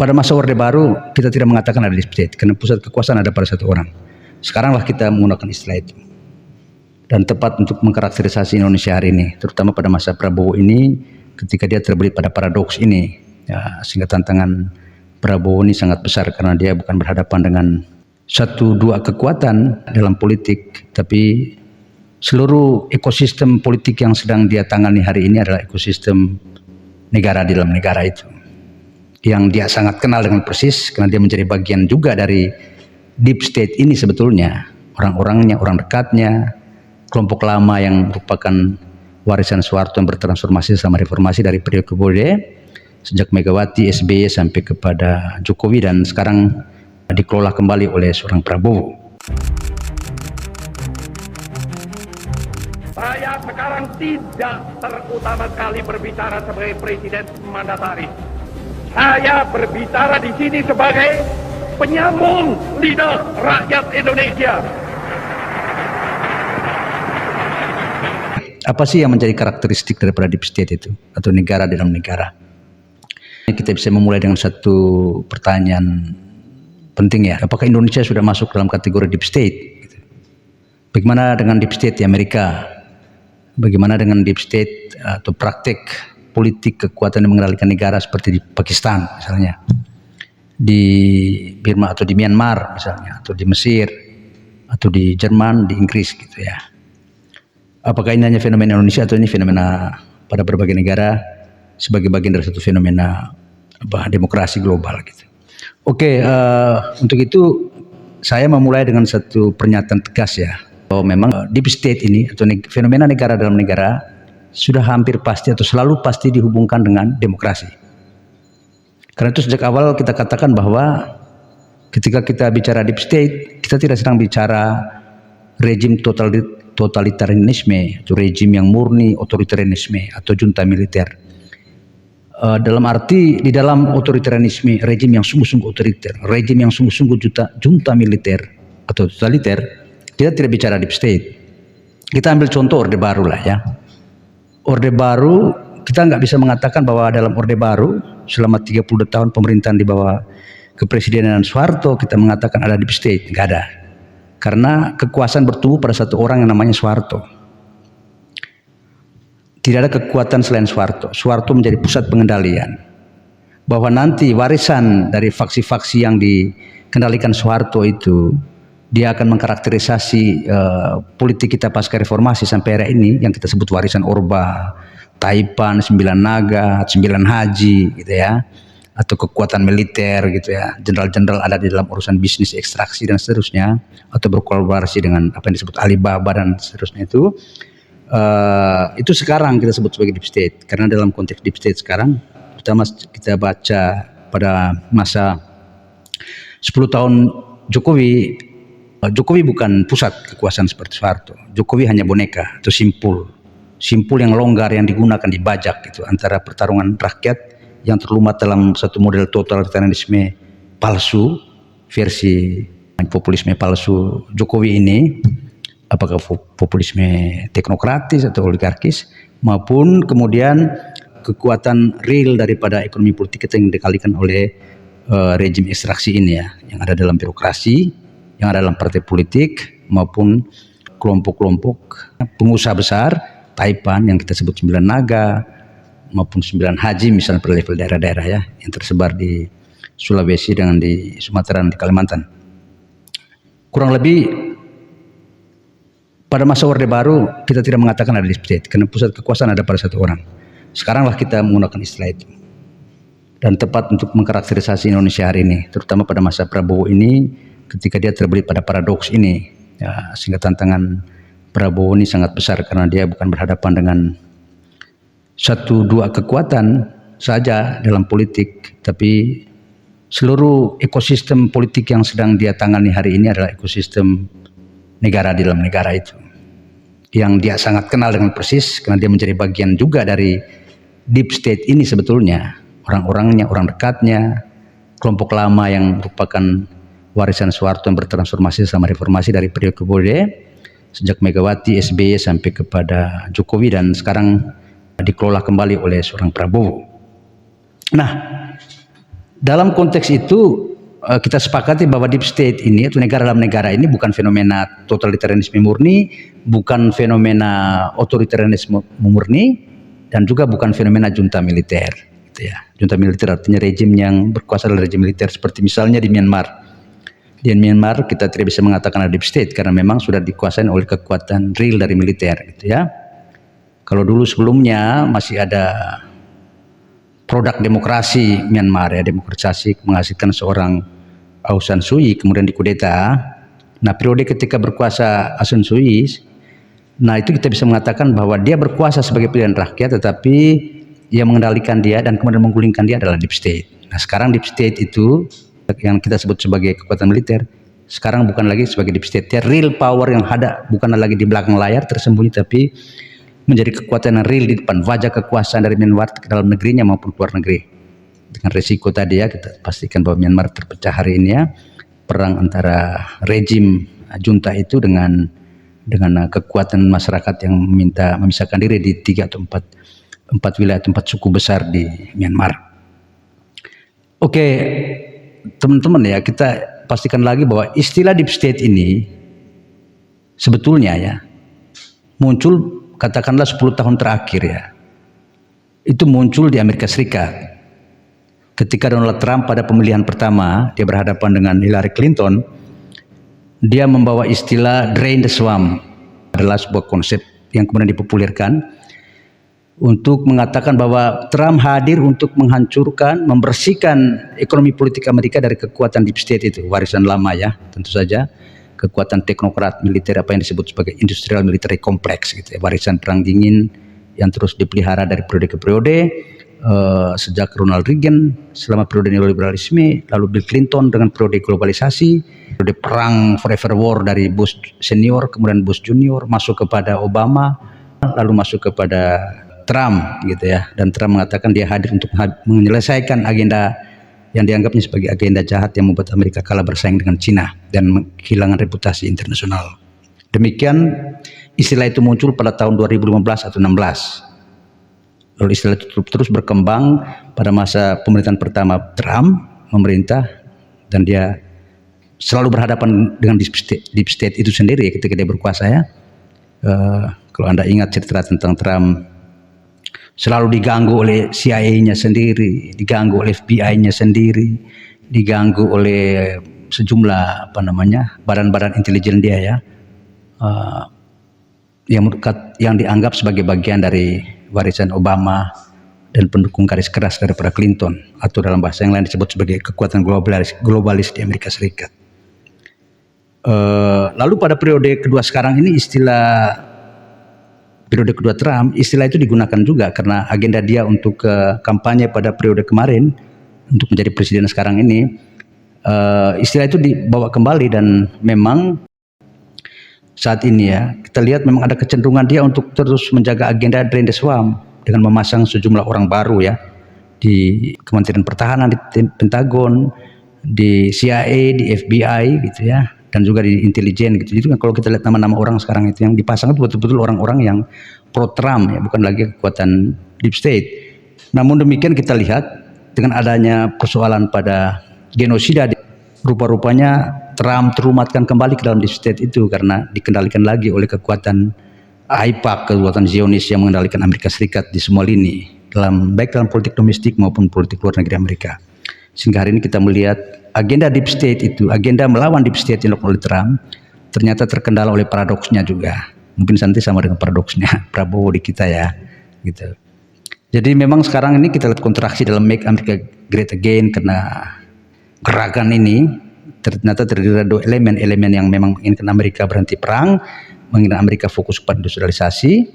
Pada masa Orde Baru kita tidak mengatakan ada deep state karena pusat kekuasaan ada pada satu orang. Sekaranglah kita menggunakan istilah itu. Dan tepat untuk mengkarakterisasi Indonesia hari ini, terutama pada masa Prabowo ini, ketika dia terbelit pada paradoks ini, ya, sehingga tantangan Prabowo ini sangat besar karena dia bukan berhadapan dengan satu dua kekuatan dalam politik, tapi seluruh ekosistem politik yang sedang dia tangani hari ini adalah ekosistem negara di dalam negara itu, yang dia sangat kenal dengan persis karena dia menjadi bagian juga dari deep state ini sebetulnya. Orang-orangnya, orang dekatnya, kelompok lama yang merupakan warisan Soeharto yang bertransformasi sama reformasi dari periode ke periode, sejak Megawati, SBY sampai kepada Jokowi, dan sekarang dikelola kembali oleh seorang Prabowo. Saya sekarang tidak terutama sekali berbicara sebagai presiden mandataris. Saya berbicara di sini sebagai penyambung lidah rakyat Indonesia. Apa sih yang menjadi karakteristik daripada deep state itu, atau negara dalam negara? Kita bisa memulai dengan satu pertanyaan penting, ya. Apakah Indonesia sudah masuk dalam kategori deep state? Bagaimana dengan deep state di Amerika? Bagaimana dengan deep state atau praktek politik kekuatan yang mengendalikan negara seperti di Pakistan misalnya, di Burma atau di Myanmar misalnya, atau di Mesir, atau di Jerman, di Inggris gitu ya. Apakah ini hanya fenomena Indonesia atau ini fenomena pada berbagai negara sebagai bagian dari satu fenomena demokrasi global gitu. Oke, untuk itu saya memulai dengan satu pernyataan tegas, ya, bahwa memang deep state ini atau fenomena negara dalam negara sudah hampir pasti atau selalu pasti dihubungkan dengan demokrasi. Karena itu sejak awal kita katakan bahwa ketika kita bicara deep state, kita tidak sedang bicara rejim totalitarisme atau rejim yang murni otoritarianisme atau junta militer. Dalam arti di dalam otoritarianisme, rejim yang sungguh-sungguh otoriter, rejim yang sungguh-sungguh junta militer atau totaliter, kita tidak bicara deep state. Kita ambil contoh Orde Baru lah, ya. Orde Baru, kita nggak bisa mengatakan bahwa dalam Orde Baru selama 30 tahun pemerintahan di bawah kepresidenan Soeharto kita mengatakan ada deep state. Nggak ada. Karena kekuasaan bertumbuh pada satu orang yang namanya Soeharto. Tidak ada kekuatan selain Soeharto. Soeharto menjadi pusat pengendalian. Bahwa nanti warisan dari faksi-faksi yang dikendalikan Soeharto itu, dia akan mengkarakterisasi politik kita pasca reformasi sampai era ini, yang kita sebut warisan Orba, Taipan, 9 Naga, 9 Haji gitu ya, atau kekuatan militer gitu ya, jenderal-jenderal ada di dalam urusan bisnis ekstraksi dan seterusnya, atau berkolaborasi dengan apa yang disebut Alibaba dan seterusnya itu sekarang kita sebut sebagai deep state. Karena dalam konteks deep state sekarang, pertama kita baca pada masa 10 tahun Jokowi bukan pusat kekuasaan seperti Soeharto. Jokowi hanya boneka atau simpul yang longgar yang digunakan dibajak gitu, antara pertarungan rakyat yang terlumat dalam satu model totalitarisme palsu, versi populisme palsu Jokowi ini, apakah populisme teknokratis atau oligarkis, maupun kemudian kekuatan real daripada ekonomi politik kita yang dikalikan oleh rejim ekstraksi ini, ya, yang ada dalam birokrasi, yang ada dalam partai politik, maupun kelompok-kelompok pengusaha besar, Taipan yang kita sebut 9 Naga, maupun 9 Haji misalnya pada level daerah-daerah, ya, yang tersebar di Sulawesi dengan di Sumatera dan di Kalimantan. Kurang lebih pada masa Orde Baru kita tidak mengatakan ada deep state karena pusat kekuasaan ada pada satu orang. Sekaranglah kita menggunakan istilah itu. Dan tepat untuk mengkarakterisasi Indonesia hari ini, terutama pada masa Prabowo ini, ketika dia terbelit pada paradoks ini, ya, sehingga tantangan Prabowo ini sangat besar karena dia bukan berhadapan dengan satu dua kekuatan saja dalam politik, tapi seluruh ekosistem politik yang sedang dia tangani hari ini adalah ekosistem negara di dalam negara itu, yang dia sangat kenal dengan persis karena dia menjadi bagian juga dari deep state ini sebetulnya. Orang-orangnya, orang dekatnya, kelompok lama yang merupakan warisan Soeharto yang bertransformasi sama reformasi dari periode ke periode, sejak Megawati, SBY sampai kepada Jokowi, dan sekarang dikelola kembali oleh seorang Prabowo. Nah, dalam konteks itu kita sepakati bahwa deep state ini atau negara dalam negara ini bukan fenomena totalitarianisme murni, bukan fenomena otoritarianisme murni, dan juga bukan fenomena junta militer. Gitu ya. Junta militer artinya rejim yang berkuasa adalah rejim militer, seperti misalnya di Myanmar. Di Myanmar kita tidak bisa mengatakan ada deep state karena memang sudah dikuasai oleh kekuatan real dari militer. Gitu ya. Kalau dulu sebelumnya masih ada produk demokrasi Myanmar, ya, demokratisasi menghasilkan seorang Aung San Suu Kyi, kemudian dikudeta. Nah, periode ketika berkuasa Aung San Suu Kyi, nah itu kita bisa mengatakan bahwa dia berkuasa sebagai pilihan rakyat, tetapi yang mengendalikan dia dan kemudian menggulingkan dia adalah deep state. Nah, sekarang deep state itu yang kita sebut sebagai kekuatan militer, sekarang bukan lagi sebagai deep state. Dia real power yang ada, bukan lagi di belakang layar tersembunyi, tapi menjadi kekuatan yang real di depan wajah kekuasaan dari Myanmar ke dalam negerinya maupun luar negeri. Dengan resiko tadi ya, kita pastikan bahwa Myanmar terpecah hari ini ya, perang antara rejim junta itu dengan kekuatan masyarakat yang meminta memisahkan diri di 3 atau 4 wilayah tempat suku besar di Myanmar. Oke, teman-teman ya, kita pastikan lagi bahwa istilah deep state ini sebetulnya ya muncul katakanlah 10 tahun terakhir ya. Itu muncul di Amerika Serikat. Ketika Donald Trump pada pemilihan pertama dia berhadapan dengan Hillary Clinton, dia membawa istilah drain the swamp, adalah sebuah konsep yang kemudian dipopulerkan untuk mengatakan bahwa Trump hadir untuk menghancurkan, membersihkan ekonomi politik Amerika dari kekuatan deep state itu, warisan lama ya, tentu saja kekuatan teknokrat militer, apa yang disebut sebagai industrial military complex gitu ya, warisan perang dingin yang terus dipelihara dari periode ke periode. Sejak Ronald Reagan selama periode neoliberalisme, lalu Bill Clinton dengan periode globalisasi, periode perang forever war dari Bush senior, kemudian Bush junior, masuk kepada Obama, lalu masuk kepada Trump gitu ya. Dan Trump mengatakan dia hadir untuk menyelesaikan agenda yang dianggapnya sebagai agenda jahat yang membuat Amerika kalah bersaing dengan Cina dan kehilangan reputasi internasional. Demikian istilah itu muncul pada tahun 2015 atau 16. Lalu istilah itu terus berkembang pada masa pemerintahan pertama Trump memerintah, dan dia selalu berhadapan dengan deep state itu sendiri ketika dia berkuasa ya. Kalau Anda ingat cerita tentang Trump, selalu diganggu oleh CIA-nya sendiri, diganggu oleh FBI-nya sendiri, diganggu oleh sejumlah badan-badan intelijen dia ya, yang dianggap sebagai bagian dari warisan Obama dan pendukung garis keras daripada Clinton, atau dalam bahasa yang lain disebut sebagai kekuatan globalis di Amerika Serikat. Lalu pada periode kedua sekarang ini, periode kedua Trump, istilah itu digunakan juga karena agenda dia untuk kampanye pada periode kemarin untuk menjadi presiden sekarang ini. Istilah itu dibawa kembali, dan memang saat ini ya kita lihat memang ada kecenderungan dia untuk terus menjaga agenda drain the swamp dengan memasang sejumlah orang baru ya di Kementerian Pertahanan, di Pentagon, di CIA, di FBI gitu ya, dan juga di intelijen gitu. Jadi kalau kita lihat nama-nama orang sekarang itu yang dipasang itu betul-betul orang-orang yang pro Trump ya, bukan lagi kekuatan deep state. Namun demikian kita lihat dengan adanya persoalan pada genosida, rupa-rupanya Trump terumatkan kembali ke dalam deep state itu karena dikendalikan lagi oleh kekuatan AIPAC, kekuatan Zionis yang mengendalikan Amerika Serikat di semua lini, baik dalam politik domestik maupun politik luar negeri Amerika. Sehingga hari ini kita melihat agenda deep state itu, agenda melawan deep state yang dilakukan oleh Trump, ternyata terkendala oleh paradoksnya juga. Mungkin nanti sama dengan paradoksnya Prabowo di kita ya, gitu. Jadi memang sekarang ini kita lihat kontraksi dalam Make America Great Again, karena gerakan ini ternyata terdiri dari dua elemen yang memang menginginkan Amerika berhenti perang, menginginkan Amerika fokus pada industrialisasi,